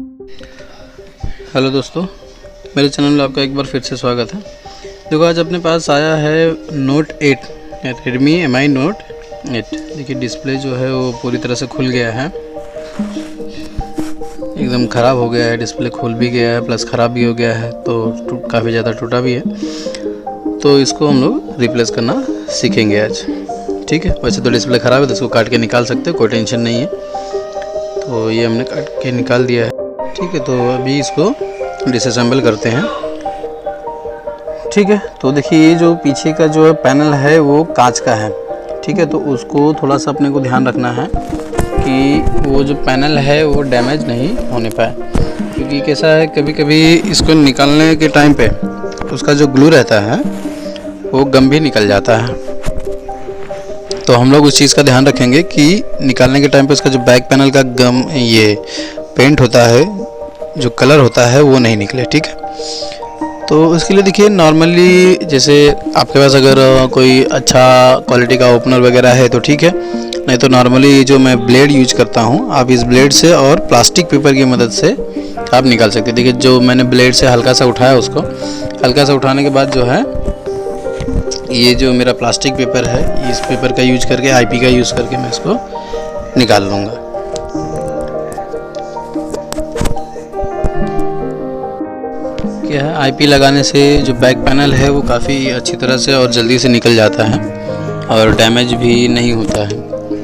Hello दोस्तों, मेरे channel में आपका एक बार फिर से स्वागत है। देखो, आज अपने पास आया है नोट 8, रेडमी MI नोट 8। देखिए, डिस्प्ले जो है वो पूरी तरह से खुल गया है, एकदम ख़राब हो गया है। डिस्प्ले खुल भी गया है प्लस ख़राब भी हो गया है, तो काफ़ी ज़्यादा टूटा भी है। तो इसको हम लोग रिप्लेस करना सीखेंगे आज, ठीक है। वैसे तो डिस्प्ले ख़राब है तो इसको काट के निकाल सकते हो, कोई टेंशन नहीं है। तो ये हमने काट के निकाल दिया है, ठीक है। तो अभी इसको डिसअसेंबल करते हैं, ठीक है। तो देखिए, ये जो पीछे का जो पैनल है वो कांच का है, ठीक है। तो उसको थोड़ा सा अपने को ध्यान रखना है कि वो जो पैनल है वो डैमेज नहीं होने पाए, क्योंकि कैसा है, कभी कभी इसको निकालने के टाइम पे उसका जो ग्लू रहता है वो गम भी निकल जाता है। तो हम लोग उस चीज़ का ध्यान रखेंगे कि निकालने के टाइम पे उसका जो बैक पैनल का गम, ये पेंट होता है, जो कलर होता है वो नहीं निकले, ठीक है। तो उसके लिए देखिए, नॉर्मली जैसे आपके पास अगर कोई अच्छा क्वालिटी का ओपनर वगैरह है तो ठीक है, नहीं तो नॉर्मली जो मैं ब्लेड यूज करता हूँ, आप इस ब्लेड से और प्लास्टिक पेपर की मदद से आप निकाल सकते हैं। देखिए, जो मैंने ब्लेड से हल्का सा उठाया, उसको हल्का सा उठाने के बाद जो है, ये जो मेरा प्लास्टिक पेपर है, इस पेपर का यूज करके, IP का यूज़ करके मैं इसको निकाल लूँगा। क्या है, IP लगाने से जो बैक पैनल है वो काफ़ी अच्छी तरह से और जल्दी से निकल जाता है और डैमेज भी नहीं होता है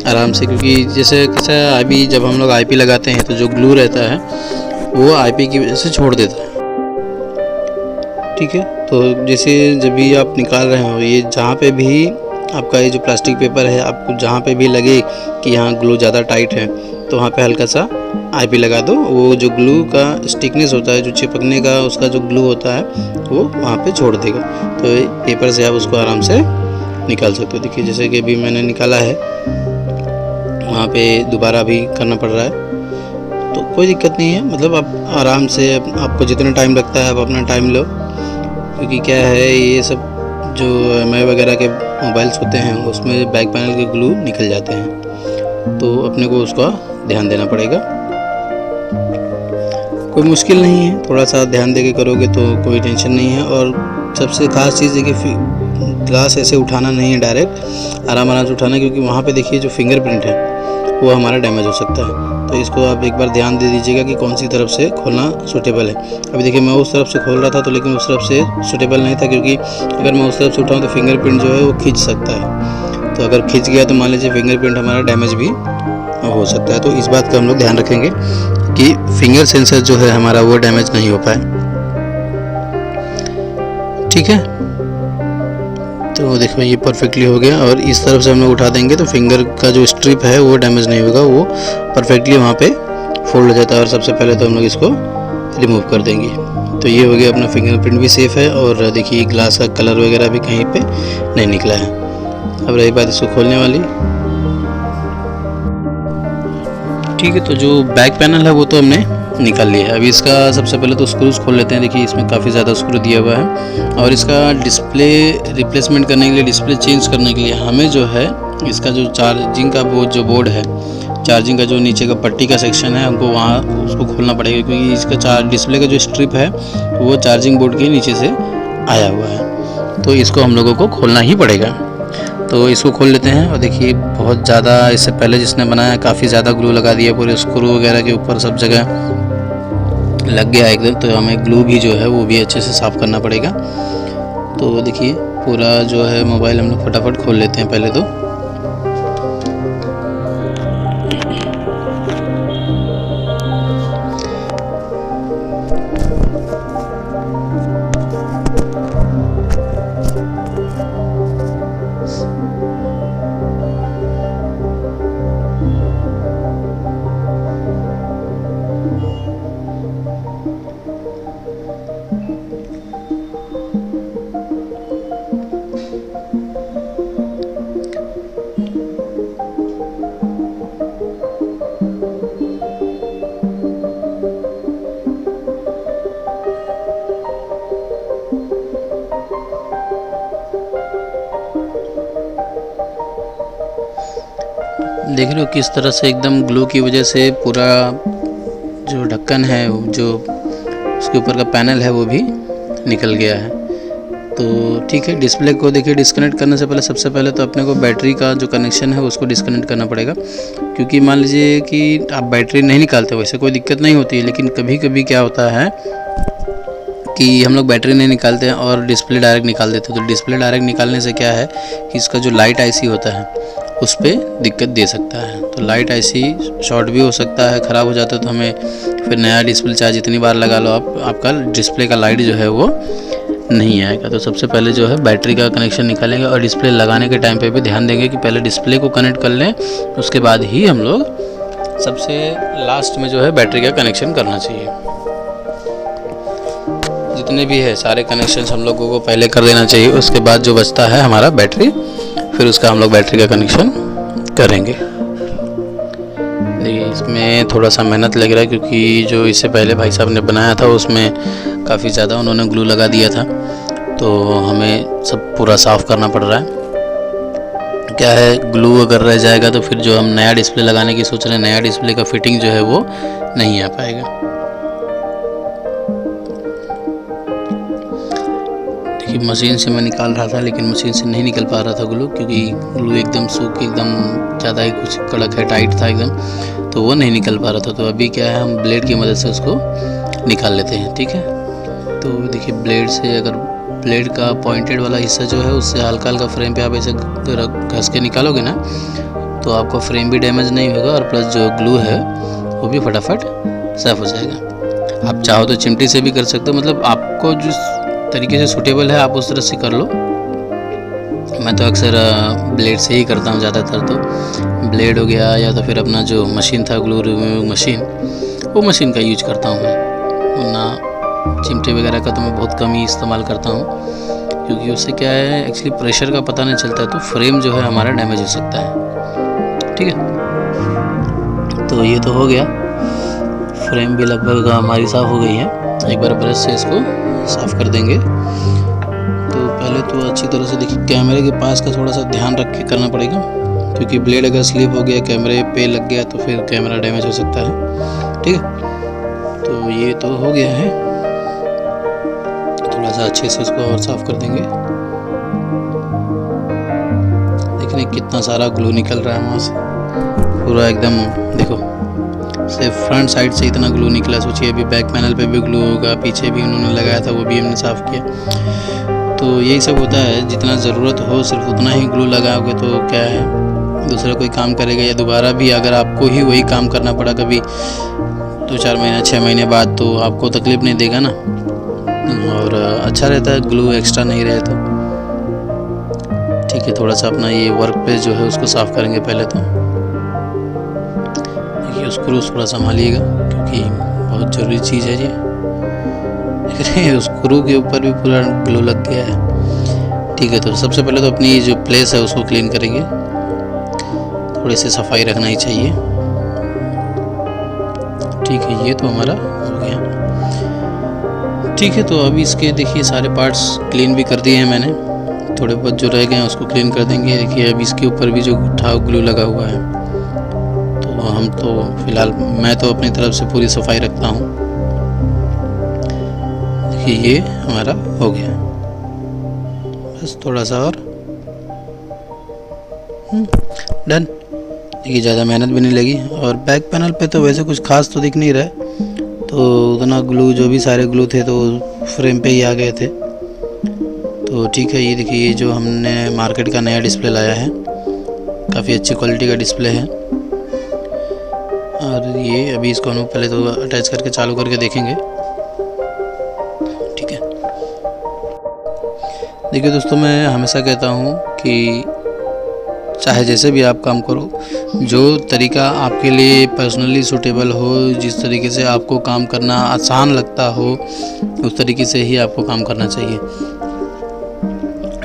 आराम से, क्योंकि जैसे कैसा है, IP जब हम लोग IP लगाते हैं तो जो ग्लू रहता है वो IP की वजह से छोड़ देता है, ठीक है। तो जैसे जब भी आप निकाल रहे हो, ये जहाँ पे भी आपका ये जो प्लास्टिक पेपर है, आपको जहाँ पे भी लगे कि यहाँ ग्लू ज़्यादा टाइट है, तो वहाँ पे हल्का सा IP लगा दो। वो जो ग्लू का स्टिकनेस होता है, जो चिपकने का उसका जो ग्लू होता है, वो वहाँ पे छोड़ देगा। तो पेपर से आप उसको आराम से निकाल सकते हो। देखिए, जैसे कि अभी मैंने निकाला है, वहाँ पे दोबारा भी करना पड़ रहा है, तो कोई दिक्कत नहीं है। मतलब आप आराम से, आपको जितना टाइम लगता है आप अपना टाइम लो, क्योंकि क्या है, ये सब जो MI वगैरह के मोबाइल्स होते हैं उसमें बैक पैनल के ग्लू निकल जाते हैं, तो अपने को उसका ध्यान देना पड़ेगा। कोई मुश्किल नहीं है, थोड़ा सा ध्यान देके करोगे तो कोई टेंशन नहीं है। और सबसे ख़ास चीज़ है कि ग्लास ऐसे उठाना नहीं है, डायरेक्ट आराम से उठाना, क्योंकि वहाँ पे देखिए जो फिंगरप्रिंट है वो हमारा डैमेज हो सकता है। तो इसको आप एक बार ध्यान दे दीजिएगा कि कौन सी तरफ से खोलना सूटेबल है। अभी देखिए, मैं उस तरफ से खोल रहा था तो, लेकिन उस तरफ से सूटेबल नहीं था, क्योंकि अगर मैं उस तरफ से उठाऊँ तो फिंगरप्रिंट जो है वो खींच सकता है। तो अगर खींच गया तो मान लीजिए फिंगरप्रिंट हमारा डैमेज भी हो सकता है। तो इस बात का हम लोग ध्यान रखेंगे कि फिंगर सेंसर जो है हमारा वो डैमेज नहीं हो पाए, ठीक है। तो देखो, ये परफेक्टली हो गया, और इस तरफ से हम लोग उठा देंगे तो फिंगर का जो स्ट्रिप है वो डैमेज नहीं होगा, वो परफेक्टली वहाँ पे फोल्ड हो जाता है। और सबसे पहले तो हम लोग इसको रिमूव कर देंगे। तो ये हो गया, अपना फिंगरप्रिंट भी सेफ़ है, और देखिए ग्लास का कलर वगैरह भी कहीं पे नहीं निकला है। अब रही बात इसको खोलने वाली, ठीक है। तो जो बैक पैनल है वो तो हमने निकाल लिया है। अभी इसका सबसे पहले तो स्क्रूज खोल लेते हैं। देखिए, इसमें काफ़ी ज़्यादा स्क्रू दिया हुआ है, और इसका डिस्प्ले रिप्लेसमेंट करने के लिए, डिस्प्ले चेंज करने के लिए हमें जो है, इसका जो चार्जिंग का वो जो बोर्ड है, चार्जिंग का जो नीचे का पट्टी का सेक्शन है, हमको वहाँ उसको खोलना पड़ेगा, क्योंकि इसका डिस्प्ले का जो स्ट्रिप है वो चार्जिंग बोर्ड के नीचे से आया हुआ है। तो इसको हम लोगों को खोलना ही पड़ेगा। तो इसको खोल लेते हैं। और देखिए, बहुत ज़्यादा, इससे पहले जिसने बनाया काफ़ी ज़्यादा ग्लू लगा दिया, पूरे स्क्रू वगैरह के ऊपर सब जगह लग गया एकदम। तो हमें ग्लू भी जो है वो भी अच्छे से साफ़ करना पड़ेगा। तो देखिए, पूरा जो है मोबाइल हम लोग फटाफट खोल लेते हैं पहले तो। देख रहे हो किस तरह से एकदम ग्लू की वजह से पूरा जो ढक्कन है जो उसके ऊपर का पैनल है वो भी निकल गया है। तो ठीक है, डिस्प्ले को देखिए डिस्कनेक्ट करने से पहले सबसे पहले तो अपने को बैटरी का जो कनेक्शन है उसको डिस्कनेक्ट करना पड़ेगा, क्योंकि मान लीजिए कि आप बैटरी नहीं निकालते वैसे कोई दिक्कत नहीं होती है, लेकिन कभी कभी क्या होता है कि हम लोग बैटरी नहीं निकालते हैं और डिस्प्ले डायरेक्ट निकाल देते हैं। तो डिस्प्ले डायरेक्ट निकालने से क्या है कि इसका जो लाइट आईसी होता है उस पर दिक्कत दे सकता है। तो लाइट आईसी शॉर्ट भी हो सकता है, ख़राब हो जाता है, तो हमें फिर नया डिस्प्ले चाहे जितनी बार लगा लो आप, आपका डिस्प्ले का लाइट जो है वो नहीं आएगा। तो सबसे पहले जो है बैटरी का कनेक्शन निकालेंगे और डिस्प्ले लगाने के टाइम पे भी ध्यान देंगे कि पहले डिस्प्ले को कनेक्ट कर लें, उसके बाद ही हम लोग सबसे लास्ट में जो है बैटरी का कनेक्शन करना चाहिए। जितने भी है सारे कनेक्शंस हम लोगों को पहले कर देना चाहिए, उसके बाद जो बचता है हमारा बैटरी, फिर उसका हम लोग बैटरी का कनेक्शन करेंगे। देखिए इसमें थोड़ा सा मेहनत लग रहा है, क्योंकि जो इससे पहले भाई साहब ने बनाया था उसमें काफ़ी ज़्यादा उन्होंने ग्लू लगा दिया था, तो हमें सब पूरा साफ़ करना पड़ रहा है। क्या है, ग्लू अगर रह जाएगा तो फिर जो हम नया डिस्प्ले लगाने की सोच रहे हैं, नया डिस्प्ले का फिटिंग जो है वो नहीं आ पाएगा। देखिए मशीन से मैं निकाल रहा था, लेकिन मशीन से नहीं निकल पा रहा था ग्लू, क्योंकि ग्लू एकदम सूख एकदम ज़्यादा ही कुछ कड़क है, टाइट था एकदम, तो वो नहीं निकल पा रहा था। तो अभी क्या है, हम ब्लेड की मदद से उसको निकाल लेते हैं। ठीक है, तो देखिए ब्लेड से, अगर ब्लेड का पॉइंटेड वाला हिस्सा जो है उससे हल्का हल्का फ्रेम पे आप ऐसे घस के निकालोगे ना, तो आपका फ्रेम भी डैमेज नहीं होगा और प्लस जो ग्लू है वो भी फटाफट साफ हो जाएगा। आप चाहो तो चिमटी से भी कर सकते हो, मतलब आपको जिस तरीके से सूटेबल है आप उस तरह से कर लो। मैं तो अक्सर ब्लेड से ही करता हूँ ज़्यादातर, तो ब्लेड हो गया या तो फिर अपना जो मशीन था ग्लू रिमूविंग मशीन, वो मशीन का यूज करता हूँ मैं, वरना चिमटे वगैरह का तो मैं बहुत कम ही इस्तेमाल करता हूँ, क्योंकि उससे क्या है एक्चुअली प्रेशर का पता नहीं चलता है, तो फ्रेम जो है हमारा डैमेज हो सकता है। ठीक है, तो ये तो हो गया, फ्रेम भी लगभग हमारी साफ़ हो गई है। एक बार ब्रश से इसको साफ़ कर देंगे। तो पहले तो अच्छी तरह से देखिए कैमरे के पास का थोड़ा सा ध्यान रख के करना पड़ेगा, क्योंकि ब्लेड अगर स्लिप हो गया, कैमरे पे लग गया, तो फिर कैमरा डैमेज हो सकता है। ठीक है, तो ये तो हो गया है, थोड़ा सा अच्छे से इसको और साफ़ कर देंगे। देखिए कितना सारा ग्लू निकल रहा है वहाँ से, पूरा एकदम देखो, सिर्फ फ्रंट साइड से इतना ग्लू निकला। सोचिए अभी बैक पैनल पे भी ग्लू होगा, पीछे भी उन्होंने लगाया था वो भी हमने साफ़ किया। तो यही सब होता है, जितना ज़रूरत हो सिर्फ उतना ही ग्लू लगाओगे तो क्या है, दूसरा कोई काम करेगा या दोबारा भी अगर आपको ही वही काम करना पड़ा कभी 2-4 महीने 6 महीने बाद, तो आपको तकलीफ़ नहीं देगा ना, और अच्छा रहता है ग्लू एक्स्ट्रा नहीं रहे तो। ठीक है, थोड़ा सा अपना ये वर्क प्लेस जो है उसको साफ़ करेंगे पहले तो। देखिए स्क्रू थोड़ा संभालिएगा, क्योंकि बहुत ज़रूरी चीज़ है ये। स्क्रू के ऊपर भी पूरा ग्लू लग गया है। ठीक है, तो सबसे पहले तो अपनी जो प्लेस है उसको क्लीन करेंगे, थोड़ी सी सफाई रखना ही चाहिए। ठीक है, ये तो हमारा हो गया। ठीक है, तो अभी इसके देखिए सारे पार्ट्स क्लीन भी कर दिए हैं मैंने, थोड़े बहुत जो रह गए हैं उसको क्लीन कर देंगे। देखिए अभी इसके ऊपर भी जो ठाव ग्लू लगा हुआ है, तो हम तो फिलहाल मैं तो अपनी तरफ से पूरी सफाई रखता हूँ। देखिए ये हमारा हो गया, बस थोड़ा सा और डन। देखिए ज़्यादा मेहनत भी नहीं लगी, और बैक पैनल पे तो वैसे कुछ खास तो दिख नहीं रहा है, तो उतना ग्लू जो भी सारे ग्लू थे तो फ्रेम पे ही आ गए थे। तो ठीक है, ये देखिए ये जो हमने मार्केट का नया डिस्प्ले लाया है, काफ़ी अच्छी क्वालिटी का डिस्प्ले है। और ये अभी इसको हम पहले तो अटैच करके चालू करके देखेंगे। ठीक है, देखिए दोस्तों, मैं हमेशा कहता हूँ कि चाहे जैसे भी आप काम करो, जो तरीका आपके लिए पर्सनली सूटेबल हो, जिस तरीके से आपको काम करना आसान लगता हो, उस तरीके से ही आपको काम करना चाहिए।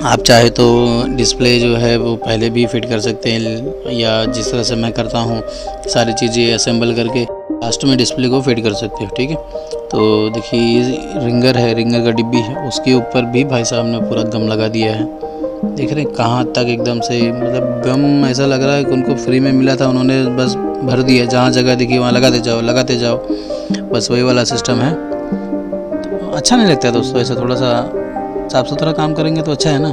आप चाहे तो डिस्प्ले जो है वो पहले भी फिट कर सकते हैं, या जिस तरह से मैं करता हूँ सारी चीज़ें असेंबल करके लास्ट में डिस्प्ले को फिट कर सकते हो। ठीक है, तो देखिए ये रिंगर है, रिंगर का डिब्बी है, उसके ऊपर भी भाई साहब ने पूरा गम लगा दिया है। देख रहे हैं कहाँ तक एकदम से, मतलब गम ऐसा लग रहा है कि उनको फ्री में मिला था, उन्होंने बस भर दिया, जहाँ जगह दिखी वहाँ लगाते जाओ, बस वही वाला सिस्टम है। तो अच्छा नहीं लगता है दोस्तों, ऐसा थोड़ा सा साफ़ सुथरा काम करेंगे तो अच्छा है ना।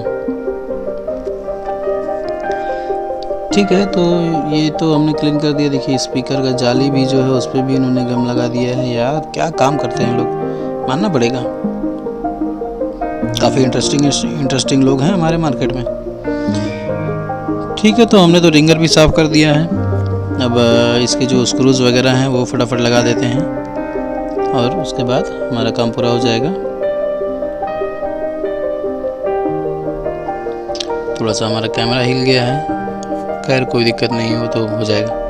ठीक है, तो ये तो हमने क्लीन कर दिया। देखिए स्पीकर का जाली भी जो है उस पर भी इन्होंने गम लगा दिया है। यार क्या काम करते हैं लोग, मानना पड़ेगा। काफ़ी इंटरेस्टिंग लोग हैं हमारे मार्केट में। ठीक है, तो हमने तो रिंगर भी साफ़ कर दिया है। अब इसके जो स्क्रूज वगैरह हैं वो फटाफट लगा देते हैं और उसके बाद हमारा काम पूरा हो जाएगा। थोड़ा सा हमारा कैमरा हिल गया है, खैर कोई दिक्कत नहीं है, वो तो हो जाएगा।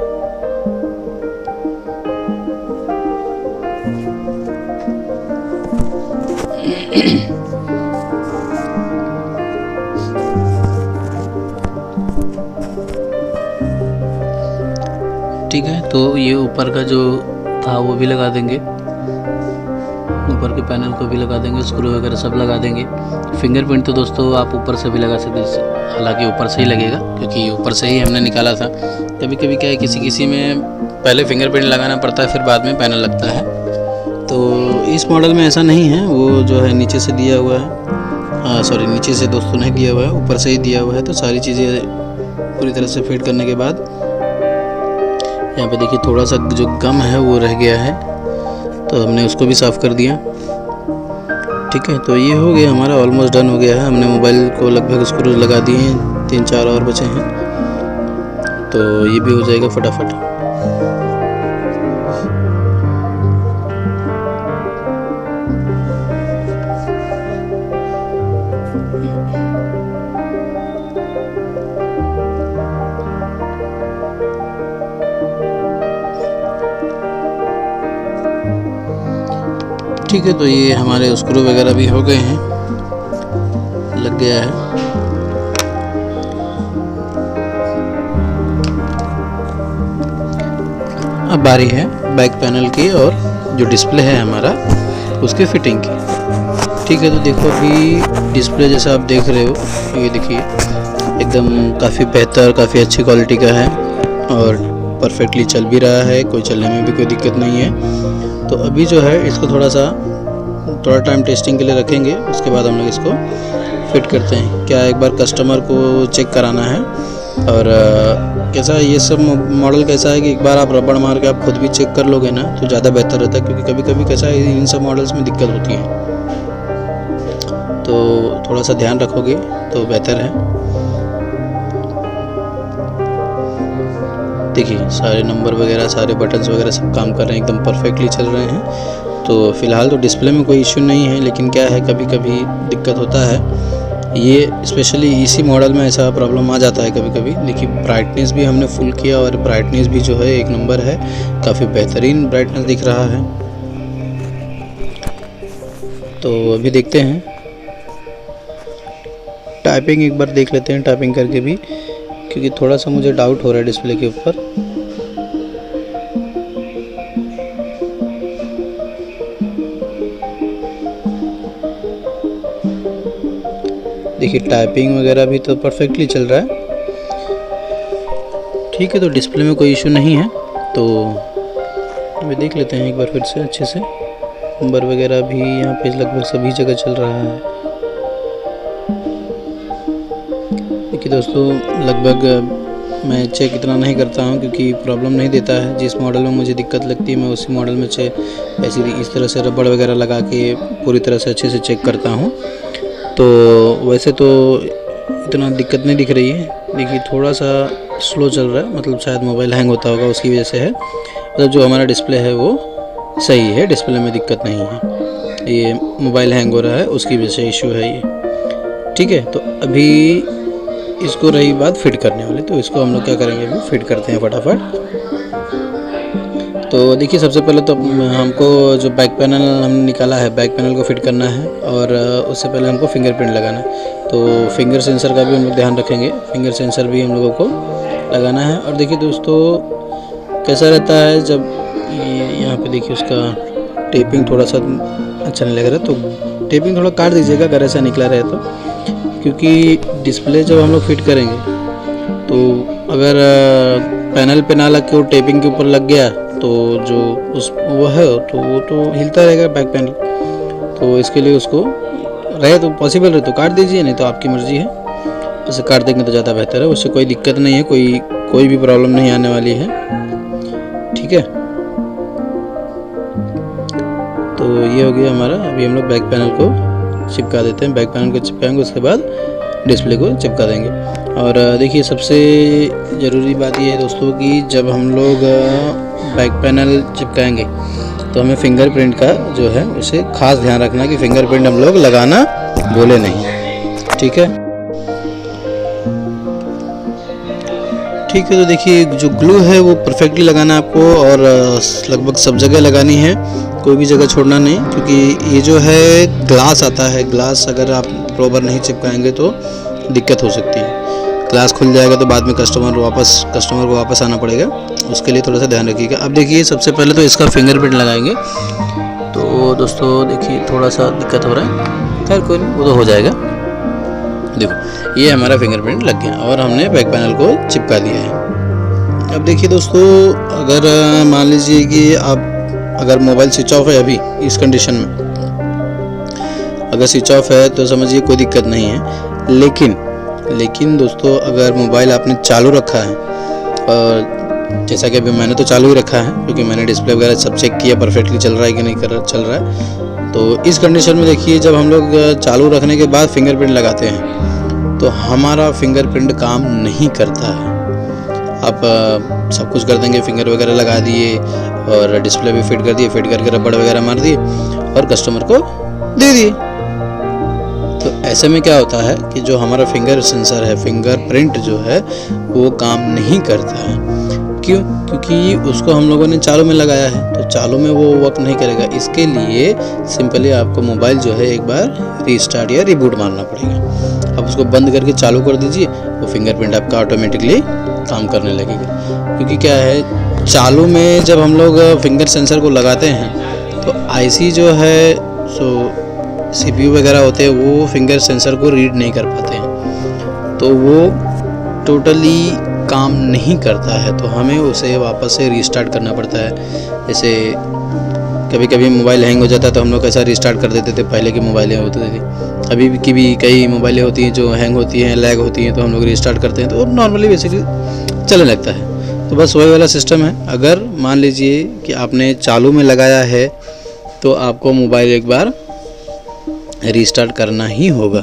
ठीक है, तो ये ऊपर का जो था वो भी लगा देंगे, ऊपर के पैनल को भी लगा देंगे, स्क्रू वगैरह सब लगा देंगे। फिंगरप्रिंट तो दोस्तों आप ऊपर से भी लगा सकते हैं, हालांकि ऊपर से ही लगेगा क्योंकि ऊपर से ही हमने निकाला था। कभी कभी क्या है किसी में पहले फिंगरप्रिंट लगाना पड़ता है, फिर बाद में पैनल लगता है। तो इस मॉडल में ऐसा नहीं है, वो जो है नीचे से दिया हुआ है, सॉरी नीचे से दोस्तों नहीं दिया हुआ है, ऊपर से ही दिया हुआ है। तो सारी चीज़ें पूरी तरह से फिट करने के बाद यहाँ पे देखिए थोड़ा सा जो गम है वो रह गया है, तो हमने उसको भी साफ़ कर दिया। ठीक है, तो ये हो गया हमारा, ऑलमोस्ट डन हो गया है। हमने मोबाइल को लगभग स्क्रू लगा दिए हैं, 3-4 और बचे हैं, तो ये भी हो जाएगा फटाफट। ठीक है, तो ये हमारे स्क्रू वगैरह भी हो गए हैं, लग गया है। अब बारी है बैक पैनल की और जो डिस्प्ले है हमारा उसके फिटिंग की। ठीक है, तो देखो अभी डिस्प्ले जैसा आप देख रहे हो, ये देखिए एकदम काफ़ी बेहतर, काफ़ी अच्छी क्वालिटी का है और परफेक्टली चल भी रहा है, कोई चलने में भी कोई दिक्कत नहीं है। तो अभी जो है इसको थोड़ा टाइम टेस्टिंग के लिए रखेंगे, उसके बाद हम लोग इसको फिट करते हैं। क्या एक बार कस्टमर को चेक कराना है और कैसा ये सब मॉडल कैसा है कि एक बार आप रबड़ मार के आप खुद भी चेक कर लोगे ना तो ज़्यादा बेहतर रहता है, क्योंकि कभी कभी कैसा है इन सब मॉडल्स में दिक्कत होती है, तो थोड़ा सा ध्यान रखोगे तो बेहतर है। देखिए सारे नंबर वगैरह, सारे बटन्स वगैरह सब काम कर रहे हैं, एकदम परफेक्टली चल रहे हैं। तो फ़िलहाल तो डिस्प्ले में कोई इश्यू नहीं है, लेकिन क्या है कभी कभी दिक्कत होता है, ये स्पेशली इसी मॉडल में ऐसा प्रॉब्लम आ जाता है कभी कभी। देखिए ब्राइटनेस भी हमने फुल किया और ब्राइटनेस भी जो है 1 नंबर है, काफ़ी बेहतरीन ब्राइटनेस दिख रहा है। तो अभी देखते हैं, टाइपिंग एक बार देख लेते हैं टाइपिंग करके भी, क्योंकि थोड़ा सा मुझे डाउट हो रहा है डिस्प्ले के ऊपर। देखिए टाइपिंग वगैरह भी तो परफेक्टली चल रहा है। ठीक है, तो डिस्प्ले में कोई इशू नहीं है, तो अभी देख लेते हैं एक बार फिर से अच्छे से। नंबर वगैरह भी यहाँ पे लगभग सभी जगह चल रहा है। देखिए दोस्तों लगभग मैं चेक इतना नहीं करता हूँ क्योंकि प्रॉब्लम नहीं देता है। जिस मॉडल में मुझे दिक्कत लगती है मैं उसी मॉडल में ऐसी इस तरह से रबड़ वगैरह लगा के पूरी तरह से अच्छे से चेक करता हूँ। तो वैसे तो इतना दिक्कत नहीं दिख रही है। देखिए थोड़ा सा स्लो चल रहा है, मतलब शायद मोबाइल हैंग होता होगा उसकी वजह से है। मतलब जो हमारा डिस्प्ले है वो सही है, डिस्प्ले में दिक्कत नहीं है, ये मोबाइल हैंग हो रहा है उसकी वजह से इशू है ये। ठीक है, तो अभी इसको रही बात फिट करने वाली, तो इसको हम लोग क्या करेंगे अभी फिट करते हैं फटाफट। तो देखिए सबसे पहले तो हमको जो बैक पैनल हमने निकाला है, बैक पैनल को फिट करना है और उससे पहले हमको फिंगरप्रिंट लगाना है। तो फिंगर सेंसर का भी हम लोग ध्यान रखेंगे, फिंगर सेंसर भी हम लोगों को लगाना है। और देखिए दोस्तों कैसा रहता है जब यहाँ पे देखिए उसका टेपिंग थोड़ा सा अच्छा नहीं लग रहा है, तो टेपिंग थोड़ा काट दीजिएगा अगर ऐसा निकला रहे तो, क्योंकि डिस्प्ले जब हम लोग फिट करेंगे तो अगर पैनल पे ना लग के वो टेपिंग के ऊपर लग गया तो जो उस वो है तो वो तो हिलता रहेगा बैक पैनल। तो इसके लिए उसको रहे तो पॉसिबल रहे तो काट दीजिए, नहीं तो आपकी मर्ज़ी है। वैसे काट देंगे तो ज़्यादा बेहतर है, उससे कोई दिक्कत नहीं है, कोई भी प्रॉब्लम नहीं आने वाली है। ठीक है, तो ये हो गया हमारा। अभी हम लोग बैक पैनल को चिपका देते हैं। बैक पैनल को चिपकाएंगे, उसके बाद डिस्प्ले को चिपका देंगे। और देखिए सबसे ज़रूरी बात ये है दोस्तों कि जब हम लोग बैक पैनल चिपकाएंगे तो हमें फिंगरप्रिंट का जो है उसे खास ध्यान रखना कि फिंगरप्रिंट हम लोग लगाना भूले नहीं। ठीक है, तो देखिए जो ग्लू है वो परफेक्टली लगाना है आपको, और लगभग सब जगह लगानी है, कोई भी जगह छोड़ना नहीं, क्योंकि ये जो है ग्लास आता है, ग्लास अगर आप प्रॉपर नहीं चिपकाएंगे तो दिक्कत हो सकती है। ग्लास खुल जाएगा तो बाद में कस्टमर को वापस आना पड़ेगा, उसके लिए थोड़ा सा ध्यान रखिएगा। अब देखिए सबसे पहले तो इसका फिंगरप्रिंट लगाएंगे। तो दोस्तों देखिए थोड़ा सा दिक्कत हो रहा है, खैर कोई नहीं, वो तो हो जाएगा। देखो ये हमारा फिंगरप्रिंट लग गया और हमने बैक पैनल को चिपका दिया है। अब देखिए दोस्तों, अगर मान लीजिए कि आप अगर मोबाइल स्विच ऑफ है अभी इस कंडीशन में, अगर स्विच ऑफ है तो समझिए कोई दिक्कत नहीं है। लेकिन दोस्तों अगर मोबाइल आपने चालू रखा है, और जैसा कि अभी मैंने तो चालू ही रखा है क्योंकि मैंने डिस्प्ले वगैरह सब चेक किया परफेक्टली चल रहा है कि नहीं चल रहा है। तो इस कंडीशन में देखिए जब हम लोग चालू रखने के बाद फिंगरप्रिंट लगाते हैं तो हमारा फिंगरप्रिंट काम नहीं करता है। आप सब कुछ कर देंगे, फिंगर वगैरह लगा दिए और डिस्प्ले भी फिट कर दिए, फिट करके रबड़ वगैरह मार दिए और कस्टमर को दे दिए। तो ऐसे में क्या होता है कि जो हमारा फिंगर सेंसर है, फिंगरप्रिंट जो है वो काम नहीं करता है। क्यों? क्योंकि उसको हम लोगों ने चालू में लगाया है, तो चालू में वो वर्क नहीं करेगा। इसके लिए सिंपली आपको मोबाइल जो है एक बार रीस्टार्ट या रिबूट मारना पड़ेगा। आप उसको बंद करके चालू कर दीजिए, वो फिंगरप्रिंट आपका ऑटोमेटिकली काम करने लगेगा। क्योंकि क्या है, चालू में जब हम लोग फिंगर सेंसर को लगाते हैं तो आईसी जो है CPU वगैरह होते हैं वो फिंगर सेंसर को रीड नहीं कर पाते हैं, तो वो टोटली काम नहीं करता है। तो हमें उसे वापस से रीस्टार्ट करना पड़ता है। जैसे कभी कभी मोबाइल हैंग हो जाता है तो हम लोग कैसा रीस्टार्ट कर देते थे, पहले की मोबाइलें होती थी। अभी की भी कई मोबाइलें होती हैं जो हैंग होती हैं, लैग होती हैं, तो हम लोग रीस्टार्ट करते हैं तो नॉर्मली बेसिकली चलने लगता है। तो बस वही वाला सिस्टम है। अगर मान लीजिए कि आपने चालू में लगाया है तो आपको मोबाइल एक बार रीस्टार्ट करना ही होगा,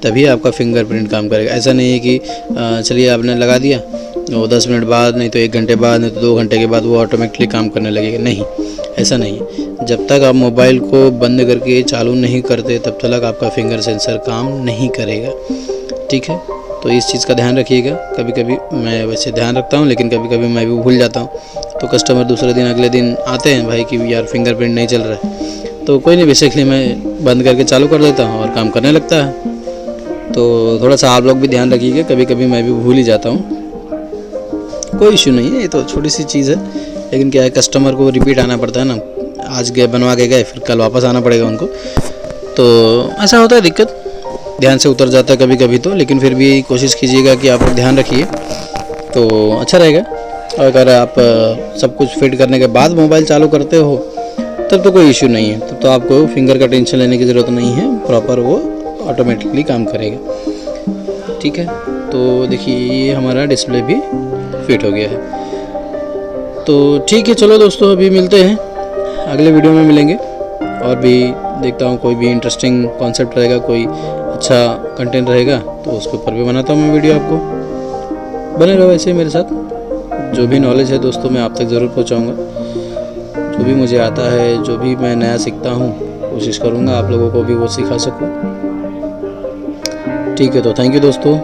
तभी आपका फिंगरप्रिंट काम करेगा। ऐसा नहीं है कि चलिए आपने लगा दिया, वो 10 मिनट बाद, नहीं तो 1 घंटे बाद, नहीं तो 2 घंटे के बाद वो ऑटोमेटिकली काम करने लगेगा। नहीं, ऐसा नहीं है। जब तक आप मोबाइल को बंद करके चालू नहीं करते तब तक आपका फिंगर सेंसर काम नहीं करेगा। ठीक है, तो इस चीज़ का ध्यान रखिएगा। कभी कभी मैं वैसे ध्यान रखता हूँ, लेकिन कभी कभी मैं भी भूल जाता हूँ। तो कस्टमर दूसरे दिन अगले दिन आते हैं भाई कि यार फिंगरप्रिंट नहीं चल रहा है, तो कोई नहीं, बेसिकली मैं बंद करके चालू कर देता हूँ और काम करने लगता है। तो थोड़ा सा आप लोग भी ध्यान रखिएगा, कभी कभी मैं भी भूल ही जाता हूँ। कोई इशू नहीं है, ये तो छोटी सी चीज़ है, लेकिन क्या है कस्टमर को रिपीट आना पड़ता है ना। आज गए बनवा के गए, फिर कल वापस आना पड़ेगा उनको, तो ऐसा होता है, दिक्कत ध्यान से उतर जाता है कभी कभी तो। लेकिन फिर भी कोशिश कीजिएगा कि आप लोग ध्यान रखिए तो अच्छा रहेगा। अगर आप सब कुछ फिट करने के बाद मोबाइल चालू करते हो तब तो कोई इशू नहीं है, तब तो आपको फिंगर का टेंशन लेने की ज़रूरत नहीं है, प्रॉपर वो ऑटोमेटिकली काम करेगा। ठीक है, तो देखिए ये हमारा डिस्प्ले भी फिट हो गया है। तो ठीक है, चलो दोस्तों अभी मिलते हैं, अगले वीडियो में मिलेंगे। और भी देखता हूँ कोई भी इंटरेस्टिंग कॉन्सेप्ट रहेगा, कोई अच्छा कंटेंट रहेगा तो उसके ऊपर भी बनाता हूँ मैं वीडियो। आपको बने रहो ऐसे मेरे साथ। जो भी नॉलेज है दोस्तों मैं आप तक ज़रूर पहुँचाऊँगा। जो भी मुझे आता है, जो भी मैं नया सीखता हूँ, कोशिश करूँगा आप लोगों को भी वो सिखा सकूँ। ठीक है, तो थैंक यू दोस्तों।